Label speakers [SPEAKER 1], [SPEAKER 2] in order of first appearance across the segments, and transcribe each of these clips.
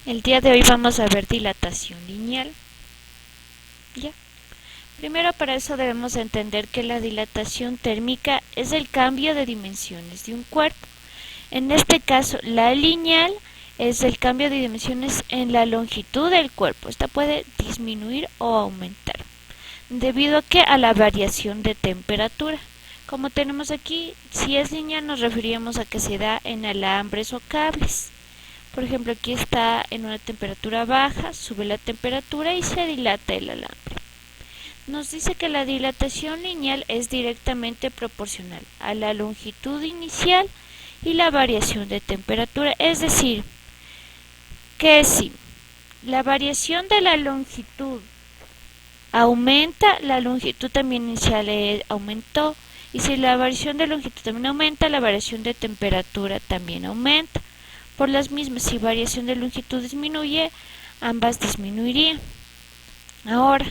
[SPEAKER 1] El día de hoy vamos a ver dilatación lineal. ¿Ya? Primero, para eso debemos entender que la dilatación térmica es el cambio de dimensiones de un cuerpo. En este caso, la lineal es el cambio de dimensiones en la longitud del cuerpo. Esta puede disminuir o aumentar, debido a la variación de temperatura. Como tenemos aquí, si es lineal nos referimos a que se da en alambres o cables. Por ejemplo, aquí está en una temperatura baja, sube la temperatura y se dilata el alambre. Nos dice que la dilatación lineal es directamente proporcional a la longitud inicial y la variación de temperatura. Es decir, que si la variación de la longitud aumenta, la longitud también inicial aumentó. Y si la variación de longitud también aumenta, la variación de temperatura también aumenta. Por las mismas, si variación de longitud disminuye, ambas disminuirían. Ahora,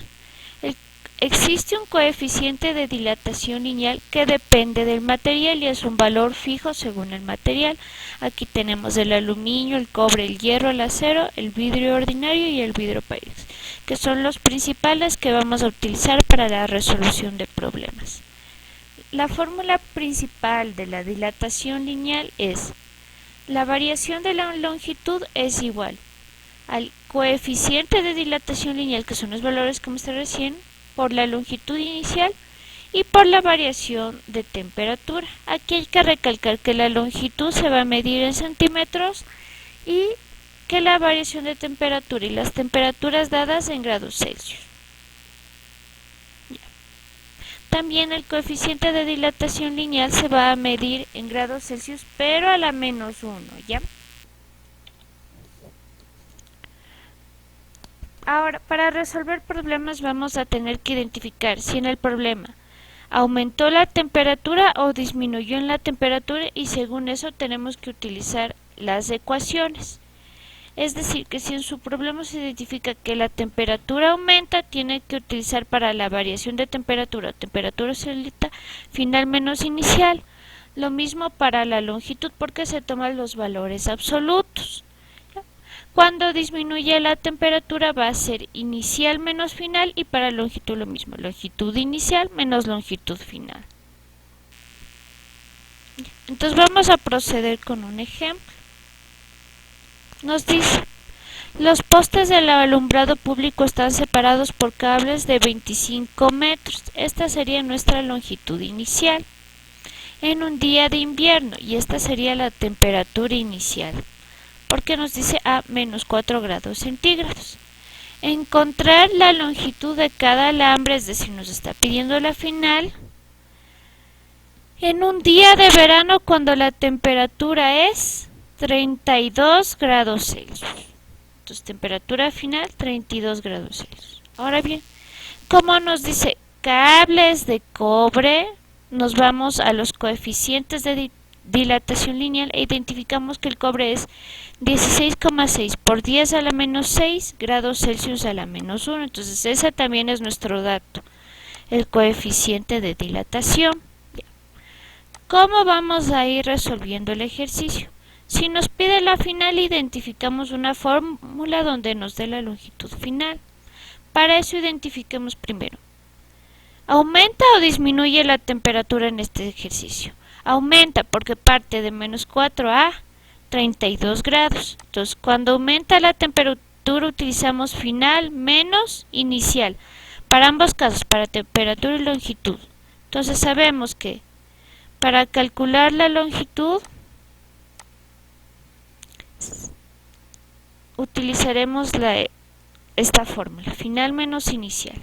[SPEAKER 1] existe un coeficiente de dilatación lineal que depende del material y es un valor fijo según el material. Aquí tenemos el aluminio, el cobre, el hierro, el acero, el vidrio ordinario y el vidrio Pyrex, que son los principales que vamos a utilizar para la resolución de problemas. La fórmula principal de la dilatación lineal es: la variación de la longitud es igual al coeficiente de dilatación lineal, que son los valores que mostré recién, por la longitud inicial y por la variación de temperatura. Aquí hay que recalcar que la longitud se va a medir en centímetros y que la variación de temperatura y las temperaturas dadas en grados Celsius. También el coeficiente de dilatación lineal se va a medir en grados Celsius, pero a la -1, ¿ya? Ahora, para resolver problemas vamos a tener que identificar si en el problema aumentó la temperatura o disminuyó en la temperatura, y según eso tenemos que utilizar las ecuaciones. Es decir, que si en su problema se identifica que la temperatura aumenta, tiene que utilizar para la variación de temperatura absoluta final menos inicial. Lo mismo para la longitud, porque se toman los valores absolutos. Cuando disminuye la temperatura va a ser inicial menos final, y para longitud lo mismo, longitud inicial menos longitud final. Entonces vamos a proceder con un ejemplo. Nos dice: los postes del alumbrado público están separados por cables de 25 metros. Esta sería nuestra longitud inicial en un día de invierno, y esta sería la temperatura inicial, porque nos dice a -4 grados centígrados. Encontrar la longitud de cada alambre, es decir, nos está pidiendo la final en un día de verano cuando la temperatura es 32 grados Celsius. Entonces, temperatura final 32 grados Celsius. Ahora bien, como nos dice cables de cobre, nos vamos a los coeficientes de dilatación lineal e identificamos que el cobre es 16,6 por 10 a la -6 grados Celsius a la -1. Entonces, ese también es nuestro dato, el coeficiente de dilatación. ¿Cómo vamos a ir resolviendo el ejercicio? Si nos pide la final, identificamos una fórmula donde nos dé la longitud final. Para eso identifiquemos primero: ¿aumenta o disminuye la temperatura en este ejercicio? Aumenta, porque parte de -4 a 32 grados. Entonces, cuando aumenta la temperatura utilizamos final menos inicial. Para ambos casos, para temperatura y longitud. Entonces sabemos que para calcular la longitud utilizaremos esta fórmula, final menos inicial.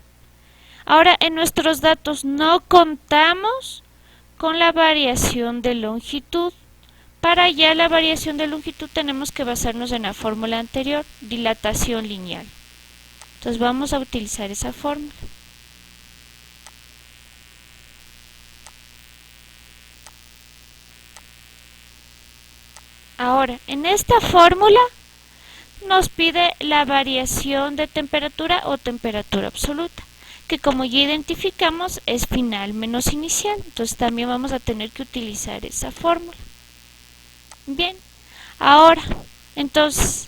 [SPEAKER 1] Ahora, en nuestros datos no contamos con la variación de longitud. Para hallar la variación de longitud tenemos que basarnos en la fórmula anterior, dilatación lineal. Entonces vamos a utilizar esa fórmula. Ahora, en esta fórmula nos pide la variación de temperatura o temperatura absoluta, que como ya identificamos es final menos inicial. Entonces también vamos a tener que utilizar esa fórmula. Bien, ahora, entonces,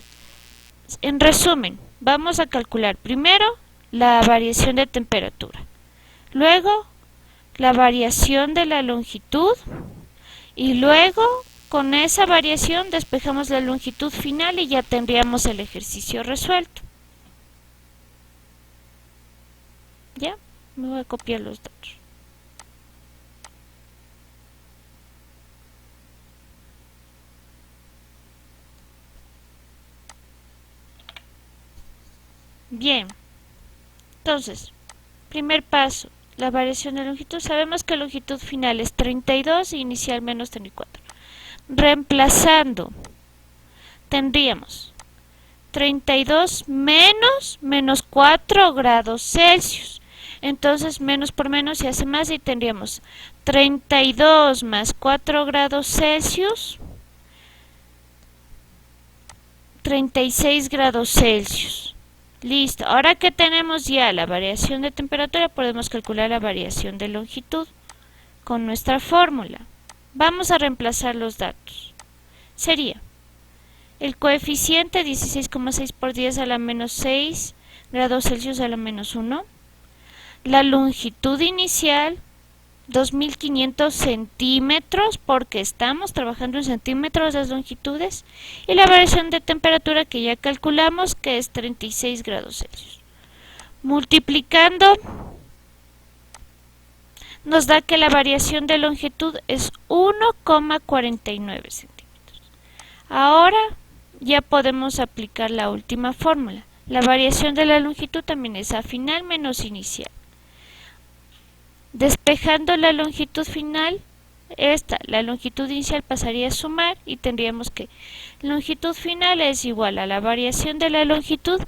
[SPEAKER 1] En resumen, vamos a calcular primero la variación de temperatura, luego la variación de la longitud y luego con esa variación despejamos la longitud final y ya tendríamos el ejercicio resuelto. Ya, me voy a copiar los datos. Bien, entonces, primer paso, la variación de longitud. Sabemos que la longitud final es 32 e inicial menos 34. Reemplazando, tendríamos 32 menos 4 grados Celsius. Entonces, menos por menos se hace más y tendríamos 32 más 4 grados Celsius, 36 grados Celsius. Listo, ahora que tenemos ya la variación de temperatura, podemos calcular la variación de longitud con nuestra fórmula. Vamos a reemplazar los datos. Sería el coeficiente 16,6 por 10 a la menos 6 grados Celsius a la menos 1. La longitud inicial 2500 centímetros, porque estamos trabajando en centímetros las longitudes, y la variación de temperatura que ya calculamos, que es 36 grados Celsius. Multiplicando, nos da que la variación de longitud es 1,49 centímetros. Ahora ya podemos aplicar la última fórmula. La variación de la longitud también es A final menos inicial. Despejando la longitud final, la longitud inicial pasaría a sumar y tendríamos que longitud final es igual a la variación de la longitud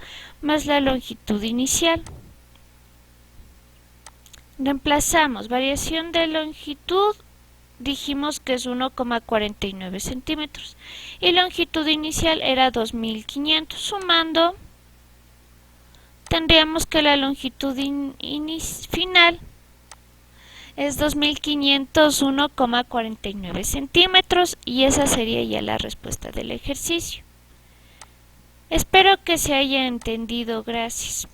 [SPEAKER 1] más la longitud inicial. Reemplazamos variación de longitud, dijimos que es 1,49 centímetros y longitud inicial era 2500. Sumando, tendríamos que la longitud final es 2501,49 centímetros y esa sería ya la respuesta del ejercicio. Espero que se haya entendido. Gracias.